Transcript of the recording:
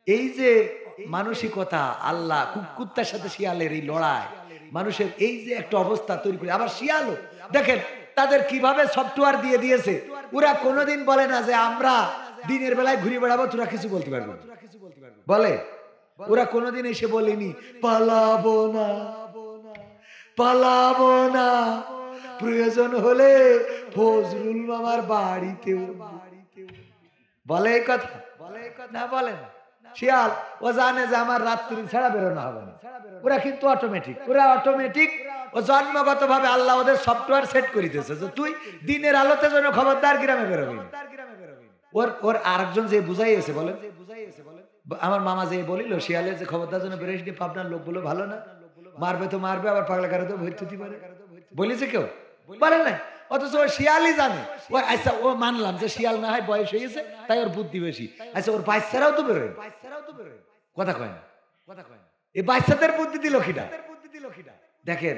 এই যে মানসিকতা, আল্লাহ কুত্তার সাথে শিয়ালের এই লড়াই, মানুষের এই যে একটা অবস্থা তৈরি করে, আবার শিয়ালও দেখেন তাদের কিভাবে সফটওয়্যার দিয়ে দিয়েছে। ওরা কোনোদিন বলে না যে আমরা দিনের বেলায় ঘুরে বেড়াবো, তোরা কিছু বলতে পারবি না। বলে? ওরা কোনোদিন এসে বলেনি পালাবো না, পালাবো না, প্রয়োজন হলে ফজলুল মামার বাড়িতেও বলে এই কথা? না, বলে না। শিয়াল ও জানে যে আমার রাত্রি ছাড়া বেরোনো হবে না। ওরা কিন্তু অটোমেটিক, ওরা অটোমেটিক, ও জন্মগত ভাবে আল্লাহ ওদের সফটওয়্যার সেট করে দিয়েছে যে তুই দিনের আলোতে যেন খবরদার গ্রামে বেরোবি না। ওর ওর আরেকজন যে বুঝাইয়েছে বলেন, আমার মামা যে বলিল শিয়ালের যে খবরদার যেন বেরোস নি, পাবনার লোকগুলো ভালো না, মারবে তো মারবে, আবার পাগলা কারে তো ভর্তি হতে পারে, বলেছে কেউ? বলে না। অথচ ও শিয়ালই জানে। ও আচ্ছা, ও মানলাম যে শিয়াল না হয় বয়স হয়ে গেছে তাই ওর বুদ্ধি বেশি। আচ্ছা, ওর বাচ্চারাও তো বেরোয়, কথা কয় না। এই বাচ্চাদের বুদ্ধি দিল কিনা দেখেন।